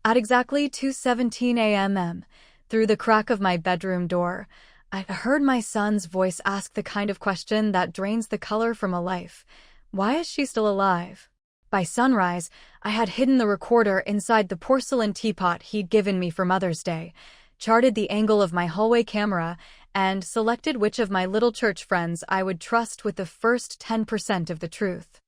At exactly 2:17 a.m., through the crack of my bedroom door, I heard my son's voice ask the kind of question that drains the color from a life. Why is she still alive? By sunrise, I had hidden the recorder inside the porcelain teapot he'd given me for Mother's Day, charted the angle of my hallway camera, and selected which of my little church friends I would trust with the first 10% of the truth.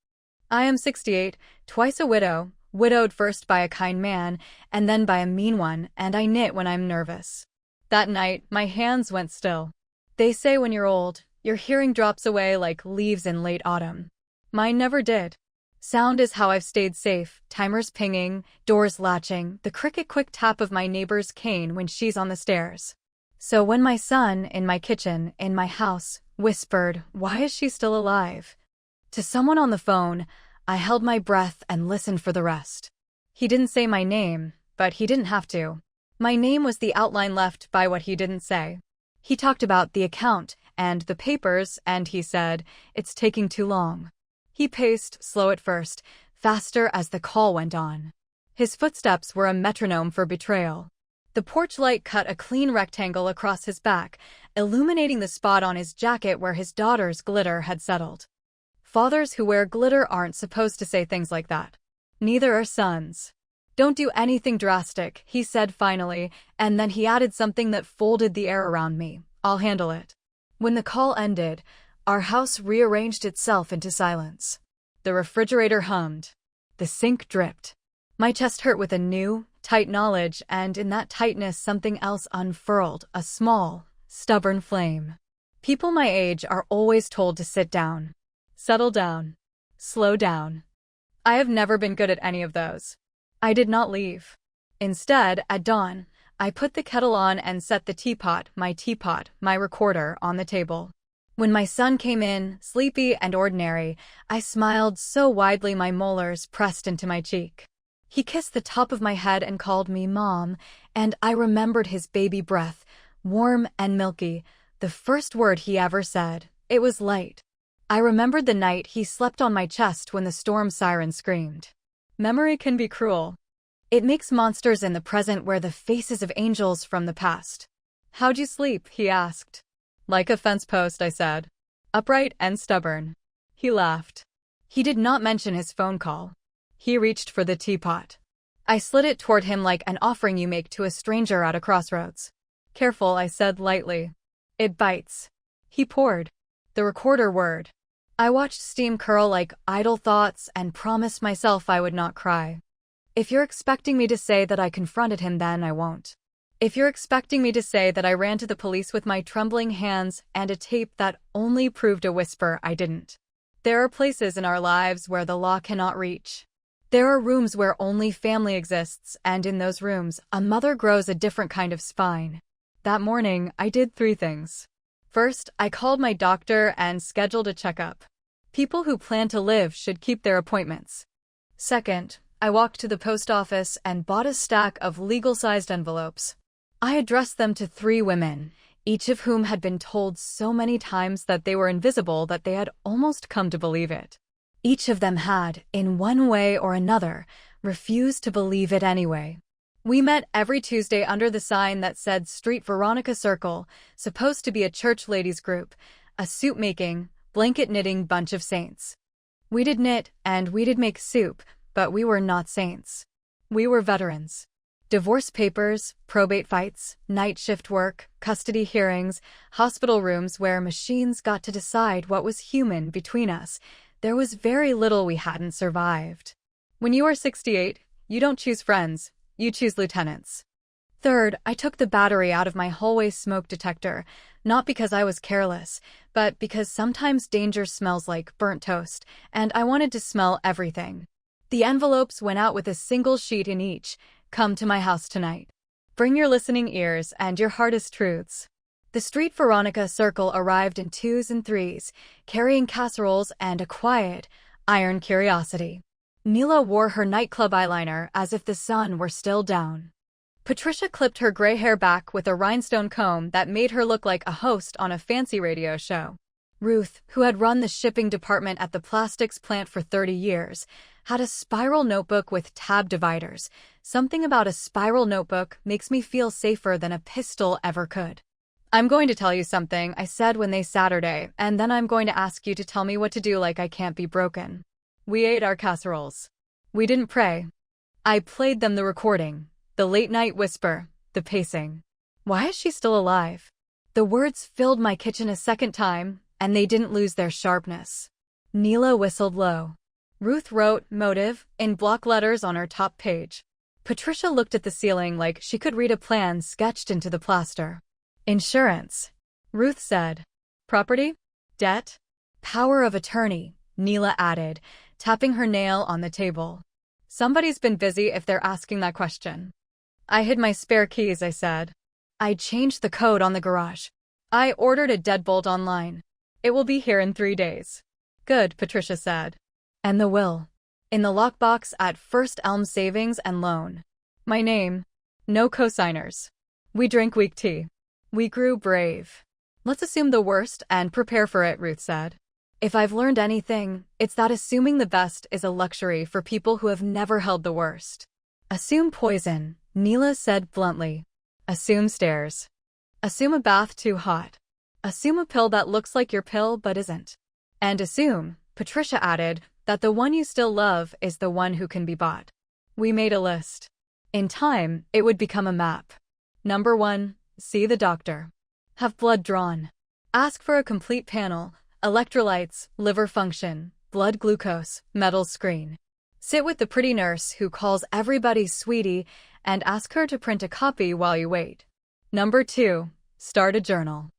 I am 68, twice a widow, widowed first by a kind man, and then by a mean one, and I knit when I'm nervous. That night, my hands went still. They say when you're old, your hearing drops away like leaves in late autumn. Mine never did. Sound is how I've stayed safe, timers pinging, doors latching, the cricket quick tap of my neighbor's cane when she's on the stairs. So when my son, in my kitchen, in my house, whispered, "Why is she still alive?" to someone on the phone, I held my breath and listened for the rest. He didn't say my name, but he didn't have to. My name was the outline left by what he didn't say. He talked about the account and the papers, and he said, "It's taking too long." He paced, slow at first, faster as the call went on. His footsteps were a metronome for betrayal. The porch light cut a clean rectangle across his back, illuminating the spot on his jacket where his daughter's glitter had settled. Fathers who wear glitter aren't supposed to say things like that. Neither are sons. "Don't do anything drastic," he said finally, and then he added something that folded the air around me. "I'll handle it." When the call ended, our house rearranged itself into silence. The refrigerator hummed. The sink dripped. My chest hurt with a new, tight knowledge, and in that tightness something else unfurled, a small, stubborn flame. People my age are always told to sit down, settle down, slow down. I have never been good at any of those. I did not leave. Instead, at dawn, I put the kettle on and set the teapot, my recorder, on the table. When my son came in, sleepy and ordinary, I smiled so widely my molars pressed into my cheek. He kissed the top of my head and called me Mom, and I remembered his baby breath, warm and milky, the first word he ever said. It was light. I remembered the night he slept on my chest when the storm siren screamed. Memory can be cruel. It makes monsters in the present wear the faces of angels from the past. "How'd you sleep?" he asked. "Like a fence post," I said. "Upright and stubborn." He laughed. He did not mention his phone call. He reached for the teapot. I slid it toward him like an offering you make to a stranger at a crossroads. "Careful," I said lightly. "It bites." He poured. The recorder whirred. I watched steam curl like idle thoughts and promised myself I would not cry. If you're expecting me to say that I confronted him, then I won't. If you're expecting me to say that I ran to the police with my trembling hands and a tape that only proved a whisper, I didn't. There are places in our lives where the law cannot reach. There are rooms where only family exists, and in those rooms, a mother grows a different kind of spine. That morning, I did 3 things. First, I called my doctor and scheduled a checkup. People who plan to live should keep their appointments. Second, I walked to the post office and bought a stack of legal-sized envelopes. I addressed them to 3 women, each of whom had been told so many times that they were invisible that they had almost come to believe it. Each of them had, in one way or another, refused to believe it anyway. We met every Tuesday under the sign that said Street Veronica Circle, supposed to be a church ladies group, a soup-making, blanket-knitting bunch of saints. We did knit and we did make soup, but we were not saints. We were veterans. Divorce papers, probate fights, night shift work, custody hearings, hospital rooms where machines got to decide what was human between us. There was very little we hadn't survived. When you are 68, you don't choose friends, you choose lieutenants. Third, I took the battery out of my hallway smoke detector, not because I was careless, but because sometimes danger smells like burnt toast, and I wanted to smell everything. The envelopes went out with a single sheet in each. "Come to my house tonight. Bring your listening ears and your hardest truths." The Street Veronica Circle arrived in 2s and 3s, carrying casseroles and a quiet, iron curiosity. Mila wore her nightclub eyeliner as if the sun were still down. Patricia clipped her gray hair back with a rhinestone comb that made her look like a host on a fancy radio show. Ruth, who had run the shipping department at the plastics plant for 30 years, had a spiral notebook with tab dividers. Something about a spiral notebook makes me feel safer than a pistol ever could. I'm going to tell you something I said when they Saturday, and then I'm going to ask you to tell me what to do like I can't be broken. We ate our casseroles. We didn't pray. I played them the recording, the late-night whisper, the pacing. Why is she still alive? The words filled my kitchen a second time, and they didn't lose their sharpness. Neela whistled low. Ruth wrote motive in block letters on her top page. Patricia looked at the ceiling like she could read a plan sketched into the plaster. Insurance, Ruth said. Property? Debt? Power of attorney, Neela added, tapping her nail on the table. Somebody's been busy if they're asking that question. I hid my spare keys, I said. I changed the code on the garage. I ordered a deadbolt online. It will be here in 3 days. Good, Patricia said. And the will? In the lockbox at First Elm Savings and Loan. My name. No cosigners. We drink weak tea. We grew brave. Let's assume the worst and prepare for it, Ruth said. If I've learned anything, it's that assuming the best is a luxury for people who have never held the worst. Assume poison, Neela said bluntly. Assume stairs. Assume a bath too hot. Assume a pill that looks like your pill but isn't. And assume, Patricia added, that the one you still love is the one who can be bought. We made a list. In time, it would become a map. Number 1. See the doctor. Have blood drawn. Ask for a complete panel, electrolytes, liver function, blood glucose, metal screen. Sit with the pretty nurse who calls everybody sweetie and ask her to print a copy while you wait. Number 2. Start a journal.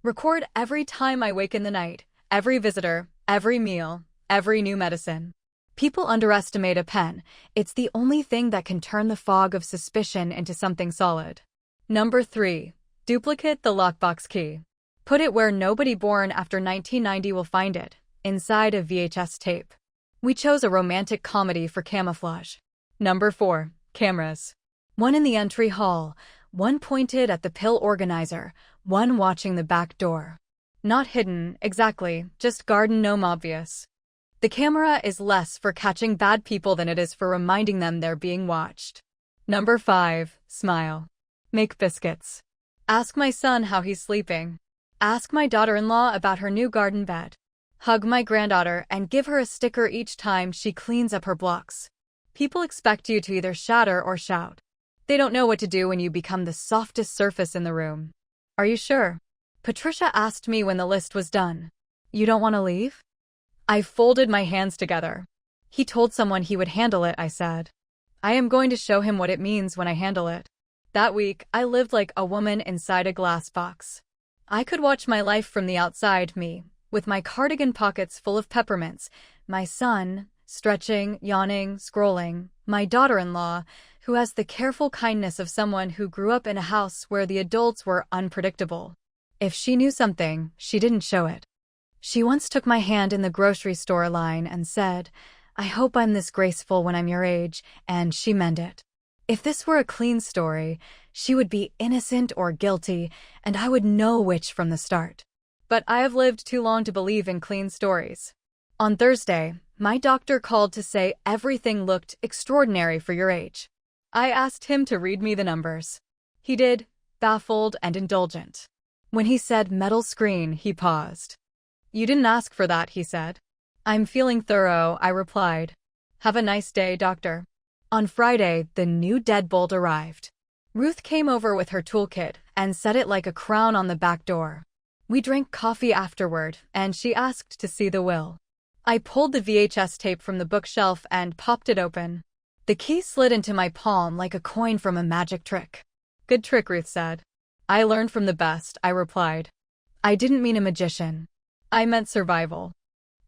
Record every time I wake in the night, every visitor, every meal, every new medicine. People underestimate a pen. It's the only thing that can turn the fog of suspicion into something solid. Number 3. Duplicate the lockbox key. Put it where nobody born after 1990 will find it, inside a VHS tape. We chose a romantic comedy for camouflage. Number 4. Cameras. One in the entry hall, one pointed at the pill organizer, one watching the back door. Not hidden, exactly, just garden gnome obvious. The camera is less for catching bad people than it is for reminding them they're being watched. Number 5. Smile. Make biscuits. Ask my son how he's sleeping. Ask my daughter-in-law about her new garden bed. Hug my granddaughter and give her a sticker each time she cleans up her blocks. People expect you to either shatter or shout. They don't know what to do when you become the softest surface in the room. Are you sure? Patricia asked me when the list was done. You don't want to leave? I folded my hands together. He told someone he would handle it, I said. I am going to show him what it means when I handle it. That week, I lived like a woman inside a glass box. I could watch my life from the outside me, with my cardigan pockets full of peppermints, my son, stretching, yawning, scrolling, my daughter-in-law, who has the careful kindness of someone who grew up in a house where the adults were unpredictable. If she knew something, she didn't show it. She once took my hand in the grocery store line and said, I hope I'm this graceful when I'm your age, and she meant it. If this were a clean story, she would be innocent or guilty, and I would know which from the start. But I have lived too long to believe in clean stories. On Thursday, my doctor called to say everything looked extraordinary for your age. I asked him to read me the numbers. He did, baffled and indulgent. When he said metal screen, he paused. You didn't ask for that, he said. I'm feeling thorough, I replied. Have a nice day, doctor. On Friday, the new deadbolt arrived. Ruth came over with her toolkit and set it like a crown on the back door. We drank coffee afterward, and she asked to see the will. I pulled the VHS tape from the bookshelf and popped it open. The key slid into my palm like a coin from a magic trick. Good trick, Ruth said. I learned from the best, I replied. I didn't mean a magician. I meant survival.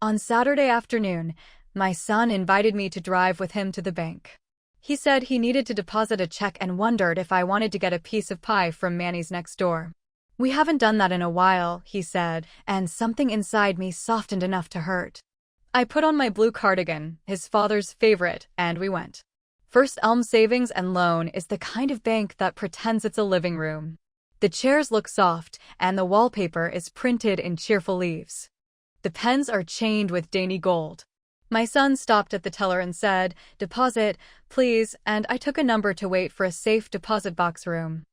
On Saturday afternoon, my son invited me to drive with him to the bank. He said he needed to deposit a check and wondered if I wanted to get a piece of pie from Manny's next door. We haven't done that in a while, he said, and something inside me softened enough to hurt. I put on my blue cardigan, his father's favorite, and we went. First Elm Savings and Loan is the kind of bank that pretends it's a living room. The chairs look soft, and the wallpaper is printed in cheerful leaves. The pens are chained with dainty gold. My son stopped at the teller and said, "Deposit, please," and I took a number to wait for a safe deposit box room.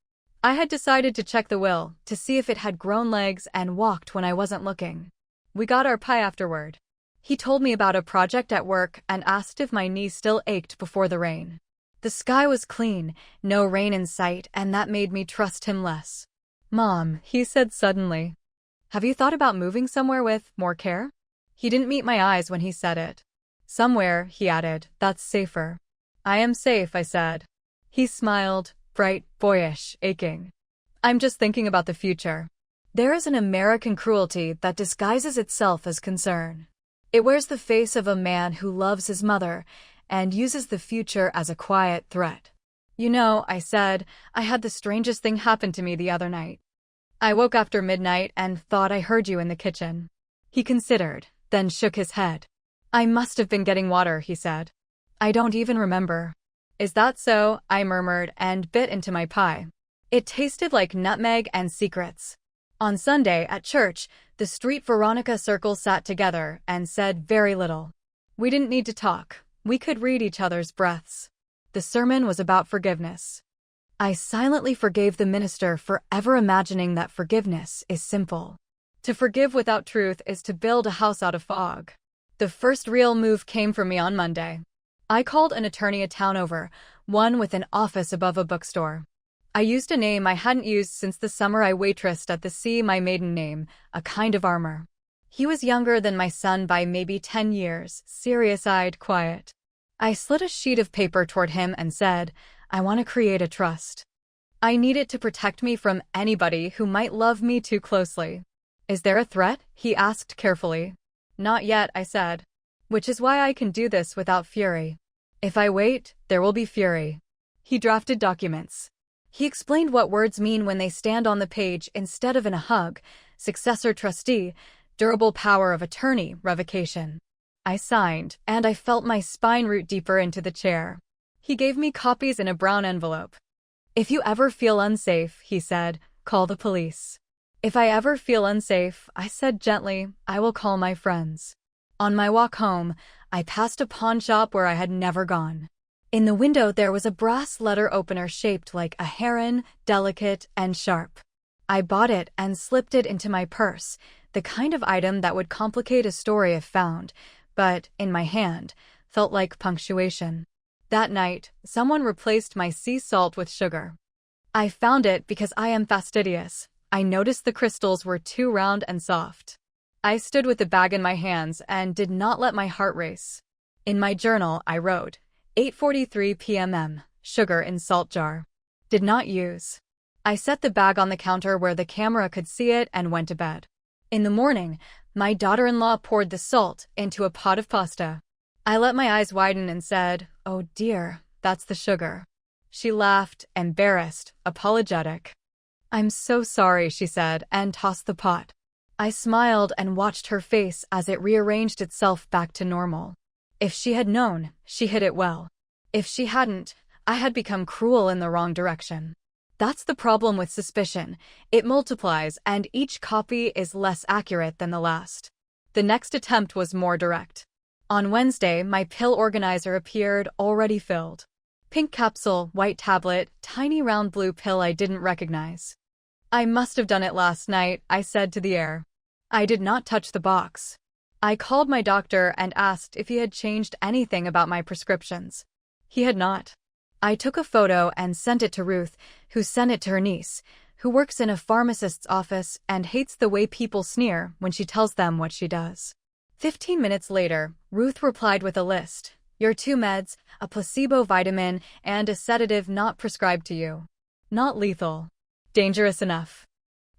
I had decided to check the will, to see if it had grown legs and walked when I wasn't looking. We got our pie afterward. He told me about a project at work and asked if my knee still ached before the rain. The sky was clean, no rain in sight, and that made me trust him less. "Mom," he said suddenly, "have you thought about moving somewhere with more care?" He didn't meet my eyes when he said it. "Somewhere," he added, "that's safer." "I am safe," I said. He smiled, bright, boyish, aching. "I'm just thinking about the future." There is an American cruelty that disguises itself as concern. It wears the face of a man who loves his mother and uses the future as a quiet threat. "You know," I said, "I had the strangest thing happen to me the other night. I woke after midnight and thought I heard you in the kitchen." He considered, then shook his head. "I must have been getting water," he said. "I don't even remember." "Is that so?" I murmured and bit into my pie. It tasted like nutmeg and secrets. On Sunday, at church, the street Veronica circle sat together and said very little. We didn't need to talk. We could read each other's breaths. The sermon was about forgiveness. I silently forgave the minister for ever imagining that forgiveness is simple. To forgive without truth is to build a house out of fog. The first real move came for me on Monday. I called an attorney a town over, one with an office above a bookstore. I used a name I hadn't used since the summer I waitressed at the Sea, my maiden name, a kind of armor. He was younger than my son by maybe 10 years, serious-eyed, quiet. I slid a sheet of paper toward him and said, "I want to create a trust. I need it to protect me from anybody who might love me too closely." "Is there a threat?" he asked carefully. "Not yet," I said. "Which is why I can do this without fury. If I wait, there will be fury." He drafted documents. He explained what words mean when they stand on the page instead of in a hug: successor trustee, durable power of attorney, revocation. I signed, and I felt my spine root deeper into the chair. He gave me copies in a brown envelope. "If you ever feel unsafe," he said, "call the police." "If I ever feel unsafe," I said gently, "I will call my friends." On my walk home, I passed a pawn shop where I had never gone. In the window there was a brass letter opener shaped like a heron, delicate and sharp. I bought it and slipped it into my purse, the kind of item that would complicate a story if found, but, in my hand, felt like punctuation. That night, someone replaced my sea salt with sugar. I found it because I am fastidious. I noticed the crystals were too round and soft. I stood with the bag in my hands and did not let my heart race. In my journal, I wrote, 8:43 p.m. Sugar in salt jar. Did not use. I set the bag on the counter where the camera could see it and went to bed. In the morning, my daughter-in-law poured the salt into a pot of pasta. I let my eyes widen and said, "Oh dear, that's the sugar." She laughed, embarrassed, apologetic. "I'm so sorry," she said, and tossed the pot. I smiled and watched her face as it rearranged itself back to normal. If she had known, she hid it well. If she hadn't, I had become cruel in the wrong direction. That's the problem with suspicion. It multiplies, and each copy is less accurate than the last. The next attempt was more direct. On Wednesday, my pill organizer appeared, already filled. Pink capsule, white tablet, tiny round blue pill I didn't recognize. "I must have done it last night," I said to the air. I did not touch the box. I called my doctor and asked if he had changed anything about my prescriptions. He had not. I took a photo and sent it to Ruth, who sent it to her niece, who works in a pharmacist's office and hates the way people sneer when she tells them what she does. 15 minutes later, Ruth replied with a list. "Your 2 meds, a placebo vitamin, and a sedative not prescribed to you. Not lethal. Dangerous enough."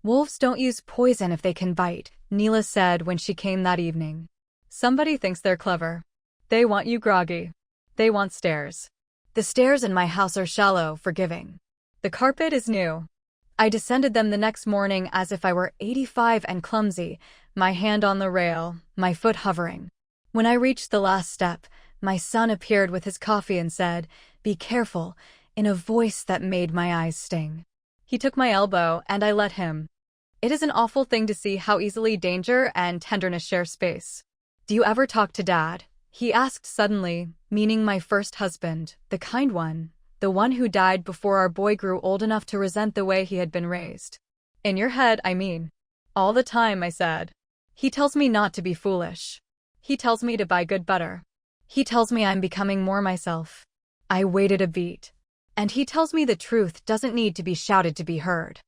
"Wolves don't use poison if they can bite," Neela said when she came that evening. "Somebody thinks they're clever. They want you groggy. They want stairs." The stairs in my house are shallow, forgiving. The carpet is new. I descended them the next morning as if I were 85 and clumsy, my hand on the rail, my foot hovering. When I reached the last step, my son appeared with his coffee and said, "Be careful," in a voice that made my eyes sting. He took my elbow, and I let him. It is an awful thing to see how easily danger and tenderness share space. "Do you ever talk to Dad?" He asked suddenly, meaning my first husband, the kind one, the one who died before our boy grew old enough to resent the way he had been raised. In your head, I mean. All the time, I said. He tells me not to be foolish. He tells me to buy good butter. He tells me I'm becoming more myself. I waited a beat. And he tells me the truth doesn't need to be shouted to be heard.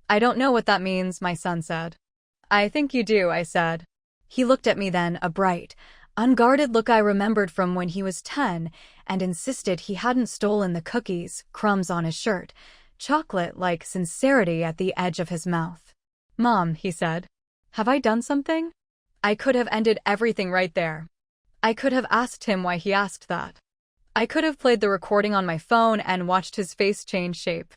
I don't know what that means, my son said. I think you do, I said. He looked at me then, a bright, unguarded look I remembered from when he was 10, and insisted he hadn't stolen the cookies, crumbs on his shirt, chocolate-like sincerity at the edge of his mouth. Mom, he said, have I done something? I could have ended everything right there. I could have asked him why he asked that. I could have played the recording on my phone and watched his face change shape.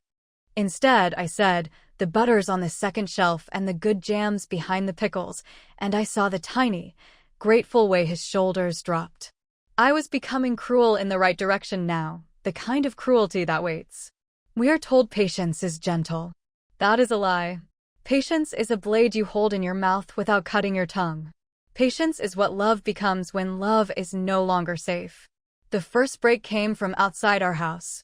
Instead, I said, the butter's on the second shelf and the good jam's behind the pickles, and I saw the tiny, grateful way his shoulders dropped. I was becoming cruel in the right direction now, the kind of cruelty that waits. We are told patience is gentle. That is a lie. Patience is a blade you hold in your mouth without cutting your tongue. Patience is what love becomes when love is no longer safe. The first break came from outside our house.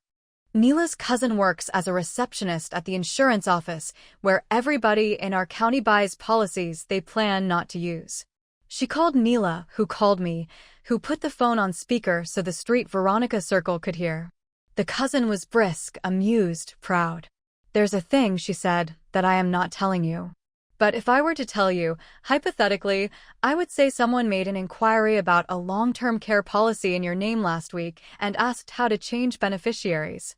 Neela's cousin works as a receptionist at the insurance office, where everybody in our county buys policies they plan not to use. She called Neela, who called me, who put the phone on speaker so the street Veronica circle could hear. The cousin was brisk, amused, proud. There's a thing, she said, that I am not telling you. But if I were to tell you, hypothetically, I would say someone made an inquiry about a long-term care policy in your name last week and asked how to change beneficiaries.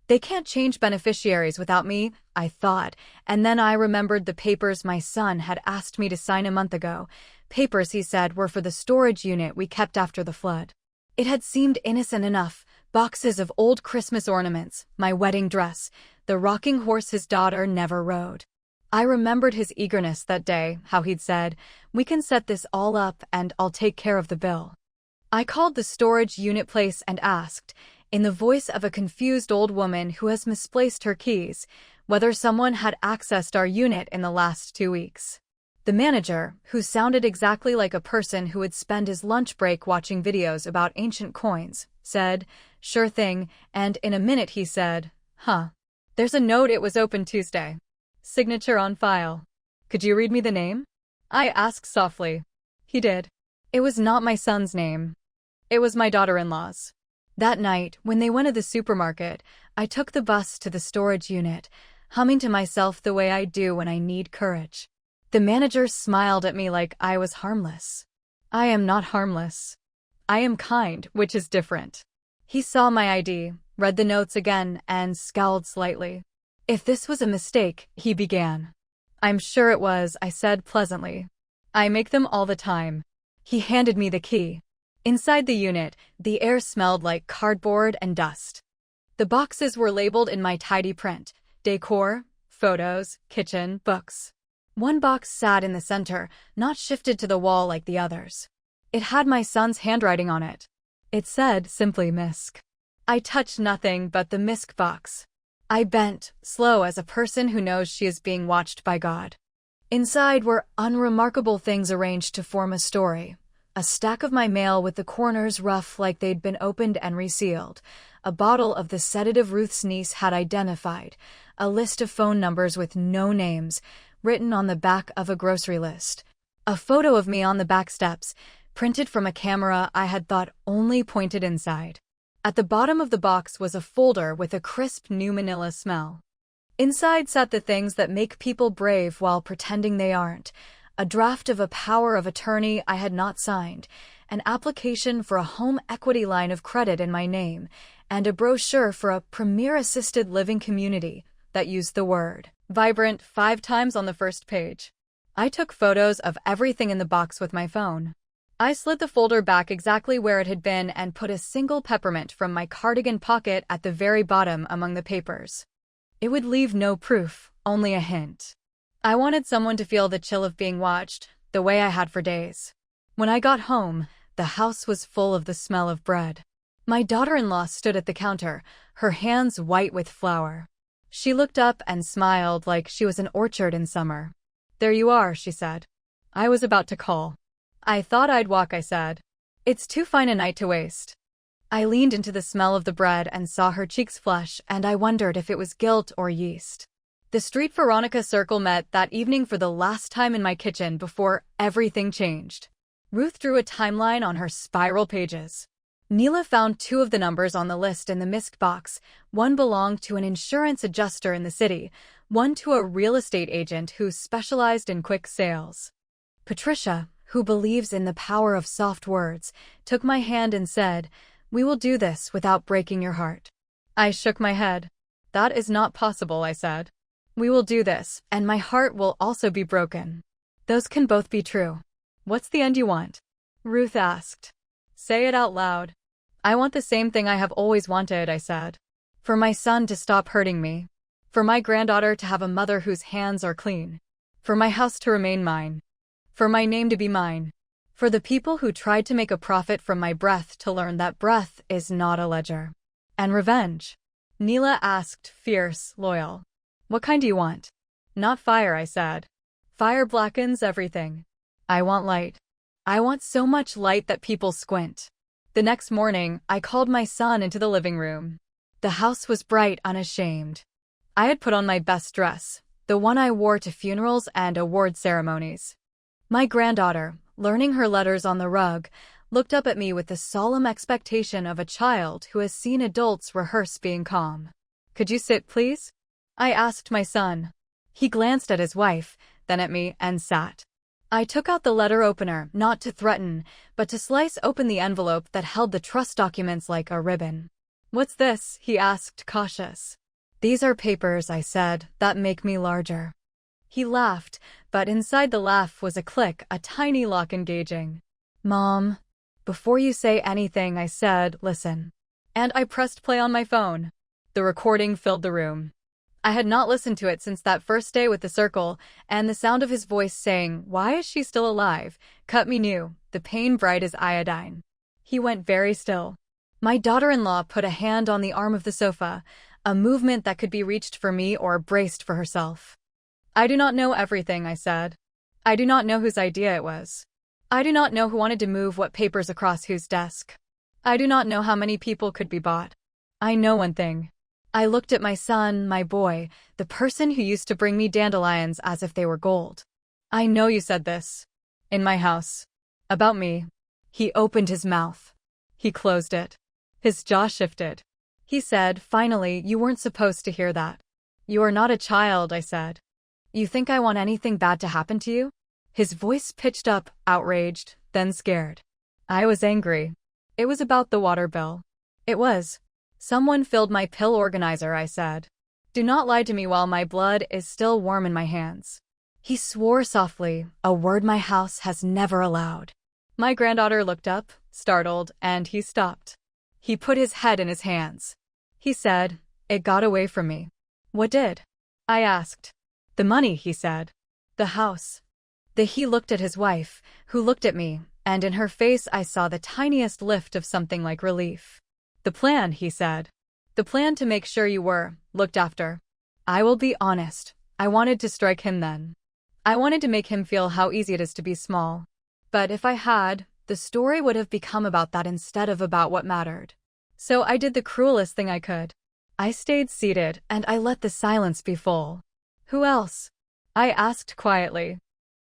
They can't change beneficiaries without me, I thought, and then I remembered the papers my son had asked me to sign a month ago. Papers, he said, were for the storage unit we kept after the flood. It had seemed innocent enough, boxes of old Christmas ornaments, my wedding dress, the rocking horse his daughter never rode. I remembered his eagerness that day, how he'd said, we can set this all up and I'll take care of the bill. I called the storage unit place and asked, in the voice of a confused old woman who has misplaced her keys, whether someone had accessed our unit in the last 2 weeks. The manager, who sounded exactly like a person who would spend his lunch break watching videos about ancient coins, said, sure thing, and in a minute he said, there's a note it was open Tuesday. Signature on file. Could you read me the name? I asked softly. He did. It was not my son's name. It was my daughter-in-law's. That night, when they went to the supermarket, I took the bus to the storage unit, humming to myself the way I do when I need courage. The manager smiled at me like I was harmless. I am not harmless. I am kind, which is different. He saw my ID, read the notes again, and scowled slightly. If this was a mistake, he began. I'm sure it was, I said pleasantly. I make them all the time. He handed me the key. Inside the unit, the air smelled like cardboard and dust. The boxes were labeled in my tidy print: decor, photos, kitchen, books. One box sat in the center, not shifted to the wall like the others. It had my son's handwriting on it. It said simply Misk. I touched nothing but the Misk box. I bent, slow as a person who knows she is being watched by God. Inside were unremarkable things arranged to form a story. A stack of my mail with the corners rough like they'd been opened and resealed, a bottle of the sedative Ruth's niece had identified, a list of phone numbers with no names, written on the back of a grocery list, a photo of me on the back steps, printed from a camera I had thought only pointed inside. At the bottom of the box was a folder with a crisp new manila smell. Inside sat the things that make people brave while pretending they aren't. A draft of a power of attorney I had not signed, an application for a home equity line of credit in my name, and a brochure for a premier assisted living community that used the word vibrant 5 times on the first page. I took photos of everything in the box with my phone. I slid the folder back exactly where it had been and put a single peppermint from my cardigan pocket at the very bottom among the papers. It would leave no proof, only a hint. I wanted someone to feel the chill of being watched, the way I had for days. When I got home, the house was full of the smell of bread. My daughter-in-law stood at the counter, her hands white with flour. She looked up and smiled like she was an orchard in summer. There you are, she said. I was about to call. I thought I'd walk, I said. It's too fine a night to waste. I leaned into the smell of the bread and saw her cheeks flush, and I wondered if it was guilt or yeast. The street Veronica circle met that evening for the last time in my kitchen before everything changed. Ruth drew a timeline on her spiral pages. Neela found 2 of the numbers on the list in the missed box. One belonged to an insurance adjuster in the city, one to a real estate agent who specialized in quick sales. Patricia, who believes in the power of soft words, took my hand and said, "We will do this without breaking your heart." I shook my head. "That is not possible," I said. "We will do this, and my heart will also be broken." "Those can both be true." "What's the end you want?" Ruth asked. "Say it out loud." "I want the same thing I have always wanted," I said. "For my son to stop hurting me. For my granddaughter to have a mother whose hands are clean. For my house to remain mine. For my name to be mine. For the people who tried to make a profit from my breath to learn that breath is not a ledger." "And revenge?" Neela asked, fierce, loyal. "What kind do you want?" "Not fire," I said. "Fire blackens everything. I want light. I want so much light that people squint." The next morning, I called my son into the living room. The house was bright, unashamed. I had put on my best dress, the one I wore to funerals and award ceremonies. My granddaughter, learning her letters on the rug, looked up at me with the solemn expectation of a child who has seen adults rehearse being calm. "Could you sit, please?" I asked my son. He glanced at his wife, then at me, and sat. I took out the letter opener, not to threaten, but to slice open the envelope that held the trust documents like a ribbon. "What's this?" he asked, cautious. "These are papers," I said, "that make me larger." He laughed, but inside the laugh was a click, a tiny lock engaging. "Mom." "Before you say anything," I said, "listen." And I pressed play on my phone. The recording filled the room. I had not listened to it since that first day with the circle, and the sound of his voice saying, "Why is she still alive?" cut me new, the pain bright as iodine. He went very still. My daughter-in-law put a hand on the arm of the sofa, a movement that could be reached for me or braced for herself. "I do not know everything," I said. "I do not know whose idea it was. I do not know who wanted to move what papers across whose desk. I do not know how many people could be bought. I know one thing." I looked at my son, my boy, the person who used to bring me dandelions as if they were gold. "I know you said this. In my house. About me." He opened his mouth. He closed it. His jaw shifted. He said, "Finally, you weren't supposed to hear that." "You are not a child," I said. "You think I want anything bad to happen to you?" His voice pitched up, outraged, then scared. I was angry. It was about the water bill. It was. "Someone filled my pill organizer," I said. "Do not lie to me while my blood is still warm in my hands." He swore softly, a word my house has never allowed. My granddaughter looked up, startled, and he stopped. He put his head in his hands. He said, "It got away from me." "What did?" I asked. "The money," he said. "The house." He looked at his wife, who looked at me, and in her face I saw the tiniest lift of something like relief. "The plan," he said. "The plan to make sure you were looked after." I will be honest, I wanted to strike him then. I wanted to make him feel how easy it is to be small. But if I had, the story would have become about that instead of about what mattered. So I did the cruelest thing I could. I stayed seated, and I let the silence be full. "Who else?" I asked quietly.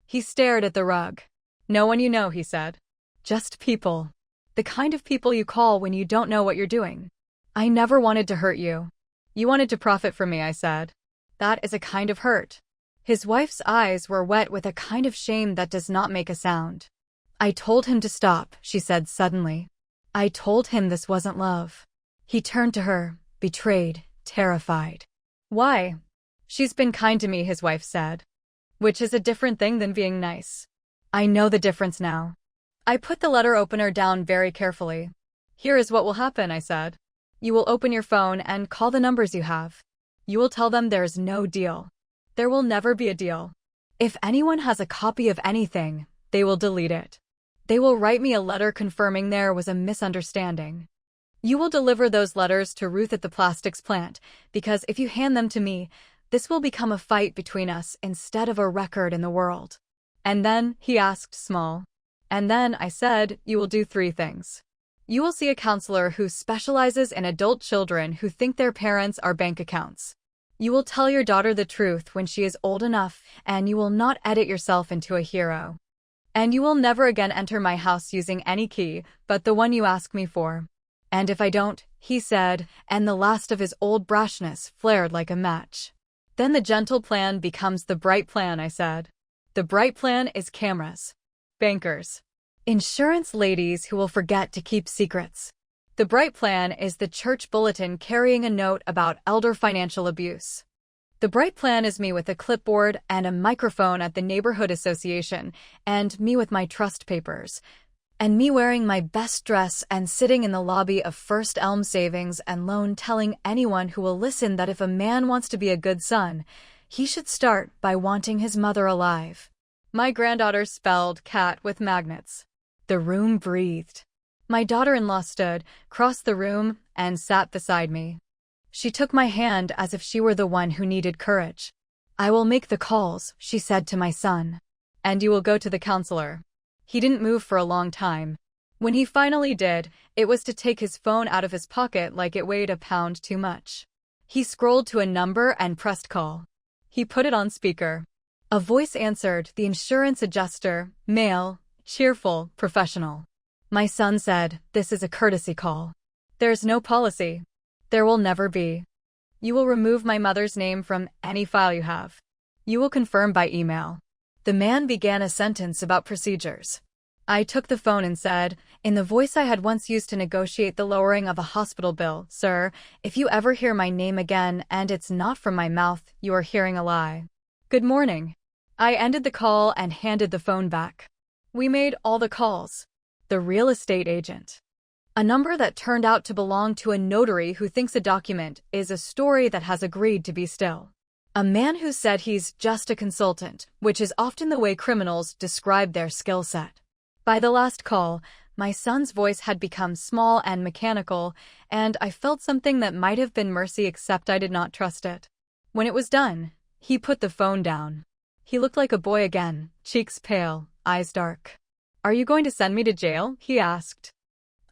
He stared at the rug. "No one you know," he said. "Just people. The kind of people you call when you don't know what you're doing." "I never wanted to hurt you." "You wanted to profit from me," I said. "That is a kind of hurt." His wife's eyes were wet with a kind of shame that does not make a sound. "I told him to stop," she said suddenly. "I told him this wasn't love." He turned to her, betrayed, terrified. "Why?" "She's been kind to me," his wife said. "Which is a different thing than being nice." "I know the difference now." I put the letter opener down very carefully. "Here is what will happen," I said. "You will open your phone and call the numbers you have. You will tell them there's no deal. There will never be a deal. If anyone has a copy of anything, they will delete it. They will write me a letter confirming there was a misunderstanding. You will deliver those letters to Ruth at the plastics plant, because if you hand them to me, this will become a fight between us instead of a record in the world." "And then?" he asked, small. And then I said, you will do 3 things. You will see a counselor who specializes in adult children who think their parents are bank accounts. You will tell your daughter the truth when she is old enough, and you will not edit yourself into a hero. And you will never again enter my house using any key but the one you ask me for. And if I don't, he said, and the last of his old brashness flared like a match. Then the gentle plan becomes the bright plan, I said. The bright plan is cameras, bankers, insurance ladies who will forget to keep secrets. The bright plan is the church bulletin carrying a note about elder financial abuse. The bright plan is me with a clipboard and a microphone at the neighborhood association, and me with my trust papers, and me wearing my best dress and sitting in the lobby of First Elm Savings and Loan telling anyone who will listen that if a man wants to be a good son, he should start by wanting his mother alive. My granddaughter spelled cat with magnets. The room breathed. My daughter-in-law stood, crossed the room, and sat beside me. She took my hand as if she were the one who needed courage. I will make the calls, she said to my son. And you will go to the counselor. He didn't move for a long time. When he finally did, it was to take his phone out of his pocket like it weighed a pound too much. He scrolled to a number and pressed call. He put it on speaker. A voice answered, the insurance adjuster, male, cheerful, professional. My son said, this is a courtesy call. There's no policy. There will never be. You will remove my mother's name from any file you have. You will confirm by email. The man began a sentence about procedures. I took the phone and said, in the voice I had once used to negotiate the lowering of a hospital bill, sir, if you ever hear my name again and it's not from my mouth, you are hearing a lie. Good morning. I ended the call and handed the phone back. We made all the calls. The real estate agent. A number that turned out to belong to a notary who thinks a document is a story that has agreed to be still. A man who said he's just a consultant, which is often the way criminals describe their skill set. By the last call, my son's voice had become small and mechanical, and I felt something that might have been mercy except I did not trust it. When it was done, he put the phone down. He looked like a boy again, cheeks pale, eyes dark. Are you going to send me to jail? He asked.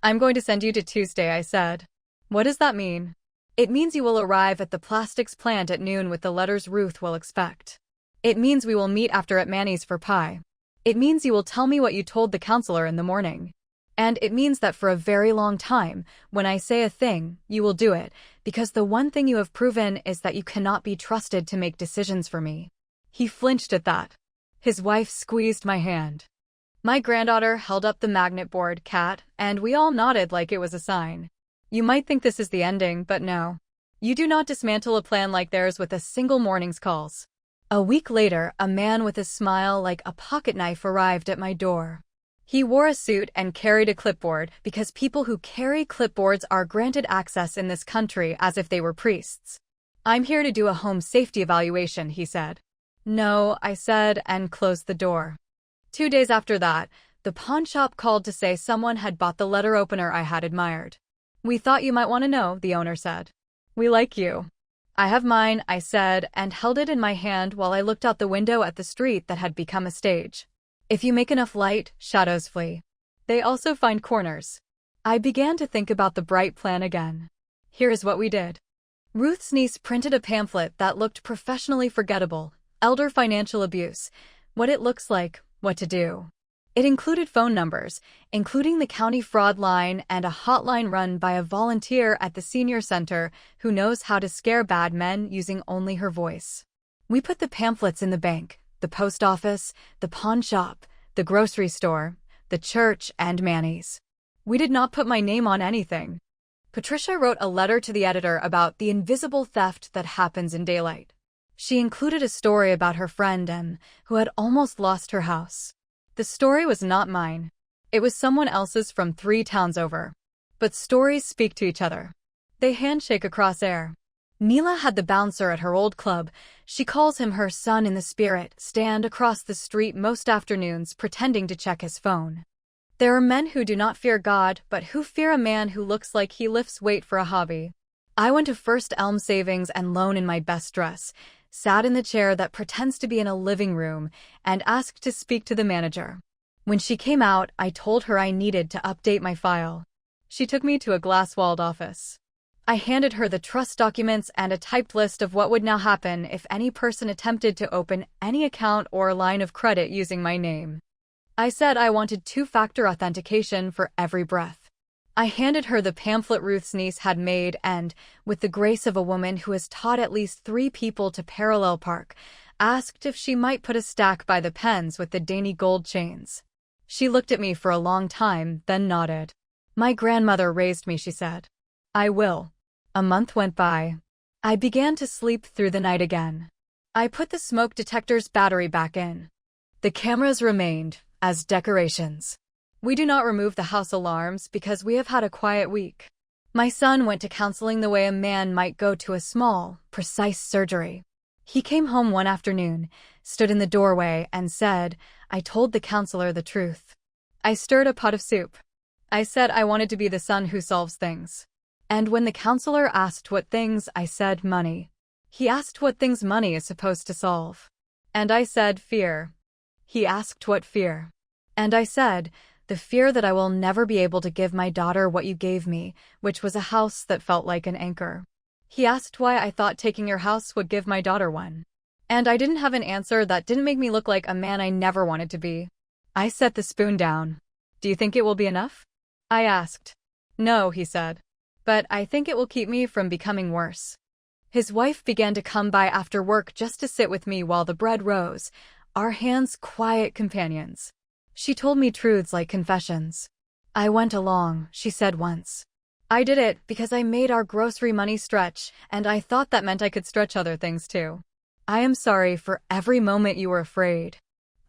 I'm going to send you to Tuesday, I said. What does that mean? It means you will arrive at the plastics plant at noon with the letters Ruth will expect. It means we will meet after at Manny's for pie. It means you will tell me what you told the counselor in the morning. And it means that for a very long time, when I say a thing, you will do it, because the one thing you have proven is that you cannot be trusted to make decisions for me. He flinched at that. His wife squeezed my hand. My granddaughter held up the magnet board, cat, and we all nodded like it was a sign. You might think this is the ending, but no. You do not dismantle a plan like theirs with a single morning's calls. A week later, a man with a smile like a pocket knife arrived at my door. He wore a suit and carried a clipboard because people who carry clipboards are granted access in this country as if they were priests. I'm here to do a home safety evaluation, he said. No, I said, and closed the door. 2 days after that, the pawn shop called to say someone had bought the letter opener I had admired. We thought you might want to know, the owner said. We like you. I have mine, I said, and held it in my hand while I looked out the window at the street that had become a stage. If you make enough light, shadows flee. They also find corners. I began to think about the bright plan again. Here is what we did. Ruth's niece printed a pamphlet that looked professionally forgettable, elder financial abuse, what it looks like, what to do. It included phone numbers, including the county fraud line and a hotline run by a volunteer at the senior center who knows how to scare bad men using only her voice. We put the pamphlets in the bank, the post office, the pawn shop, the grocery store, the church, and Manny's. We did not put my name on anything. Patricia wrote a letter to the editor about the invisible theft that happens in daylight. She included a story about her friend M, who had almost lost her house. The story was not mine. It was someone else's from 3 towns over. But stories speak to each other. They handshake across air. Mila had the bouncer at her old club, she calls him her son in the spirit, stand across the street most afternoons pretending to check his phone. There are men who do not fear God, but who fear a man who looks like he lifts weight for a hobby. I went to First Elm Savings and Loan in my best dress, sat in the chair that pretends to be in a living room, and asked to speak to the manager. When she came out, I told her I needed to update my file. She took me to a glass-walled office. I handed her the trust documents and a typed list of what would now happen if any person attempted to open any account or line of credit using my name. I said I wanted two-factor authentication for every breath. I handed her the pamphlet Ruth's niece had made and, with the grace of a woman who has taught at least 3 people to parallel park, asked if she might put a stack by the pens with the dainty gold chains. She looked at me for a long time, then nodded. "My grandmother raised me," she said. "I will." A month went by. I began to sleep through the night again. I put the smoke detector's battery back in. The cameras remained, as decorations. We do not remove the house alarms because we have had a quiet week. My son went to counseling the way a man might go to a small, precise surgery. He came home one afternoon, stood in the doorway, and said, "I told the counselor the truth." I stirred a pot of soup. I said I wanted to be the son who solves things. And when the counselor asked what things, I said money. He asked what things money is supposed to solve. And I said fear. He asked what fear. And I said, the fear that I will never be able to give my daughter what you gave me, which was a house that felt like an anchor. He asked why I thought taking your house would give my daughter one. And I didn't have an answer that didn't make me look like a man I never wanted to be. I set the spoon down. "Do you think it will be enough?" I asked. "No," he said. "But I think it will keep me from becoming worse." His wife began to come by after work just to sit with me while the bread rose, our hands quiet companions. She told me truths like confessions. "I went along," she said once. "I did it because I made our grocery money stretch, and I thought that meant I could stretch other things too. I am sorry for every moment you were afraid.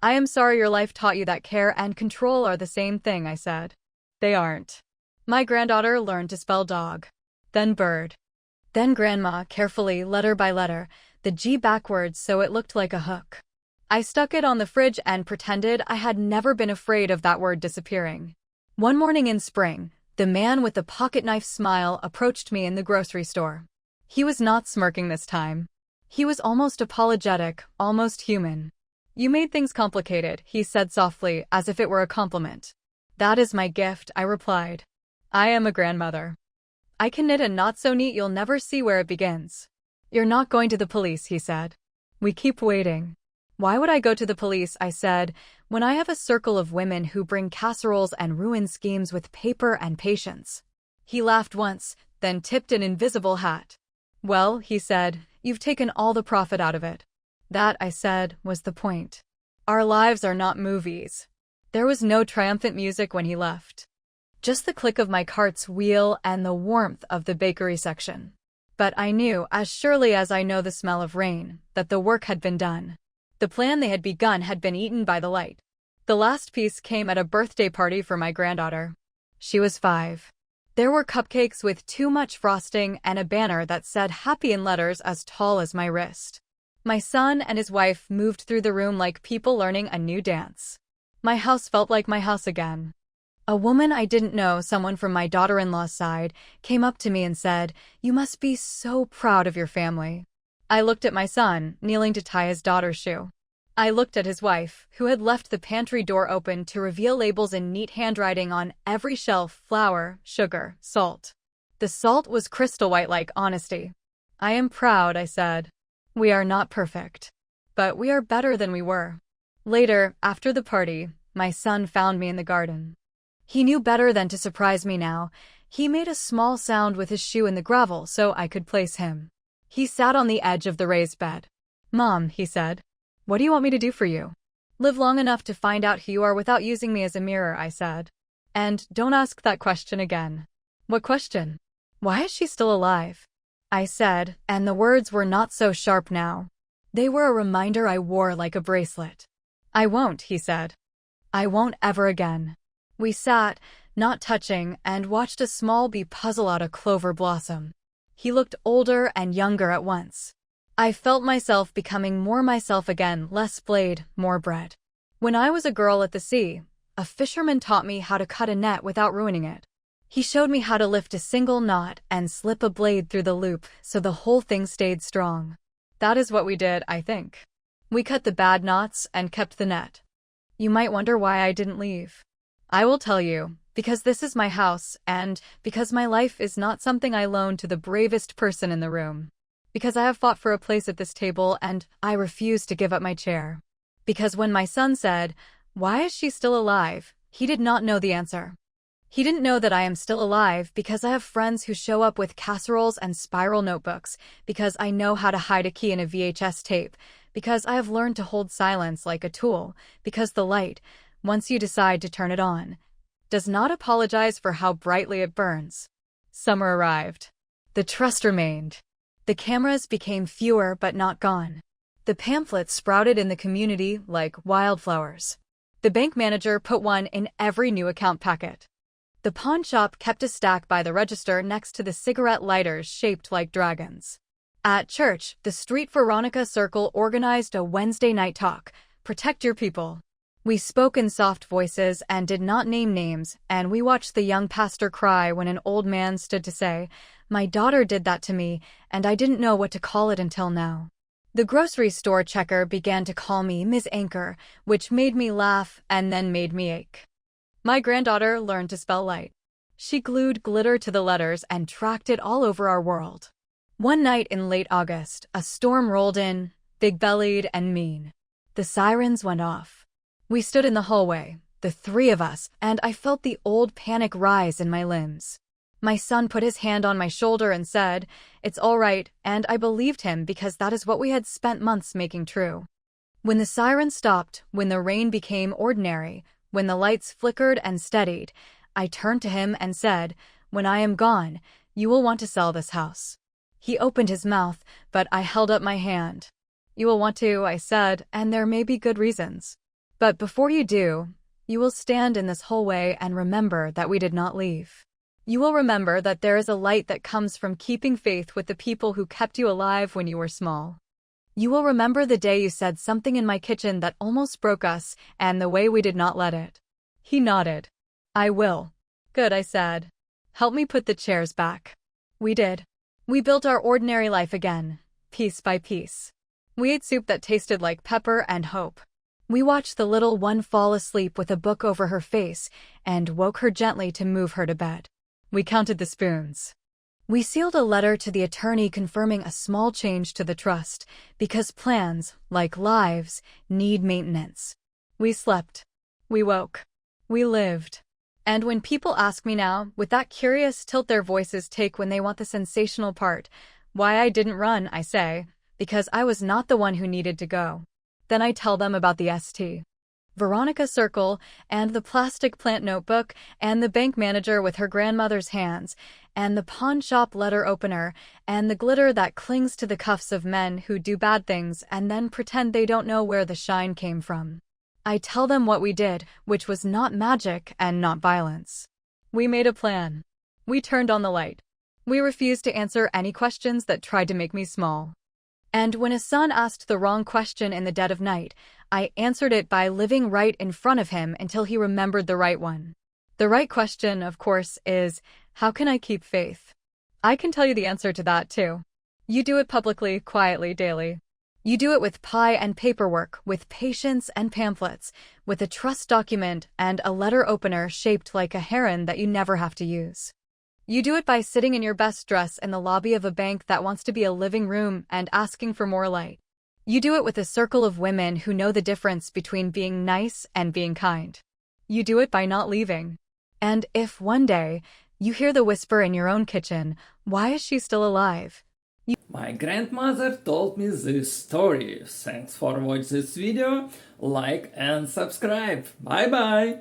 I am sorry your life taught you that care and control are the same thing," I said. "They aren't." My granddaughter learned to spell dog, then bird, then grandma, carefully, letter by letter, the G backwards so it looked like a hook. I stuck it on the fridge and pretended I had never been afraid of that word disappearing. One morning in spring, the man with the pocket-knife smile approached me in the grocery store. He was not smirking this time. He was almost apologetic, almost human. "You made things complicated," he said softly, as if it were a compliment. "That is my gift," I replied. "I am a grandmother. I can knit a knot so neat you'll never see where it begins." "You're not going to the police," he said. "We keep waiting." "Why would I go to the police," I said, "when I have a circle of women who bring casseroles and ruin schemes with paper and patience?" He laughed once, then tipped an invisible hat. "Well," he said, "you've taken all the profit out of it." That, I said, was the point. Our lives are not movies. There was no triumphant music when he left. Just the click of my cart's wheel and the warmth of the bakery section. But I knew, as surely as I know the smell of rain, that the work had been done. The plan they had begun had been eaten by the light. The last piece came at a birthday party for my granddaughter. She was 5. There were cupcakes with too much frosting and a banner that said happy in letters as tall as my wrist. My son and his wife moved through the room like people learning a new dance. My house felt like my house again. A woman I didn't know, someone from my daughter-in-law's side, came up to me and said, "You must be so proud of your family." I looked at my son, kneeling to tie his daughter's shoe. I looked at his wife, who had left the pantry door open to reveal labels in neat handwriting on every shelf: flour, sugar, salt. The salt was crystal white like honesty. "I am proud," I said. "We are not perfect. But we are better than we were." Later, after the party, my son found me in the garden. He knew better than to surprise me now. He made a small sound with his shoe in the gravel so I could place him. He sat on the edge of the raised bed. "Mom," he said, "what do you want me to do for you?" "Live long enough to find out who you are without using me as a mirror," I said. "And don't ask that question again." "What question?" "Why is she still alive?" I said, and the words were not so sharp now. They were a reminder I wore like a bracelet. "I won't," he said. "I won't ever again." We sat, not touching, and watched a small bee puzzle out a clover blossom. He looked older and younger at once. I felt myself becoming more myself again, less blade, more bread. When I was a girl at the sea, a fisherman taught me how to cut a net without ruining it. He showed me how to lift a single knot and slip a blade through the loop so the whole thing stayed strong. That is what we did, I think. We cut the bad knots and kept the net. You might wonder why I didn't leave. I will tell you, because this is my house, and because my life is not something I loan to the bravest person in the room. Because I have fought for a place at this table, and I refuse to give up my chair. Because when my son said, "Why is she still alive?" he did not know the answer. He didn't know that I am still alive because I have friends who show up with casseroles and spiral notebooks, because I know how to hide a key in a VHS tape, because I have learned to hold silence like a tool, because the light, once you decide to turn it on, does not apologize for how brightly it burns. Summer arrived. The trust remained. The cameras became fewer but not gone. The pamphlets sprouted in the community like wildflowers. The bank manager put one in every new account packet. The pawn shop kept a stack by the register next to the cigarette lighters shaped like dragons. At church, the Street Veronica Circle organized a Wednesday night talk, "Protect Your People." We spoke in soft voices and did not name names, and we watched the young pastor cry when an old man stood to say, "My daughter did that to me, and I didn't know what to call it until now." The grocery store checker began to call me Ms. Anchor, which made me laugh and then made me ache. My granddaughter learned to spell light. She glued glitter to the letters and tracked it all over our world. One night in late August, a storm rolled in, big-bellied and mean. The sirens went off. We stood in the hallway, the three of us, and I felt the old panic rise in my limbs. My son put his hand on my shoulder and said, "It's all right," and I believed him because that is what we had spent months making true. When the siren stopped, when the rain became ordinary, when the lights flickered and steadied, I turned to him and said, "When I am gone, you will want to sell this house." He opened his mouth, but I held up my hand. "You will want to," I said, "and there may be good reasons. But before you do, you will stand in this hallway and remember that we did not leave. You will remember that there is a light that comes from keeping faith with the people who kept you alive when you were small. You will remember the day you said something in my kitchen that almost broke us, and the way we did not let it." He nodded. "I will." "Good," I said. "Help me put the chairs back." We did. We built our ordinary life again, piece by piece. We ate soup that tasted like pepper and hope. We watched the little one fall asleep with a book over her face and woke her gently to move her to bed. We counted the spoons. We sealed a letter to the attorney confirming a small change to the trust, because plans, like lives, need maintenance. We slept. We woke. We lived. And when people ask me now, with that curious tilt their voices take when they want the sensational part, why I didn't run, I say, because I was not the one who needed to go. Then I tell them about the St. Veronica Circle, and the plastic plant notebook, and the bank manager with her grandmother's hands, and the pawn shop letter opener, and the glitter that clings to the cuffs of men who do bad things and then pretend they don't know where the shine came from. I tell them what we did, which was not magic and not violence. We made a plan. We turned on the light. We refused to answer any questions that tried to make me small. And when a son asked the wrong question in the dead of night, I answered it by living right in front of him until he remembered the right one. The right question, of course, is, how can I keep faith? I can tell you the answer to that, too. You do it publicly, quietly, daily. You do it with pie and paperwork, with patience and pamphlets, with a trust document and a letter opener shaped like a heron that you never have to use. You do it by sitting in your best dress in the lobby of a bank that wants to be a living room and asking for more light. You do it with a circle of women who know the difference between being nice and being kind. You do it by not leaving. And if one day you hear the whisper in your own kitchen, "Why is she still alive?" My grandmother told me this story. Thanks for watching this video, like and subscribe. Bye bye!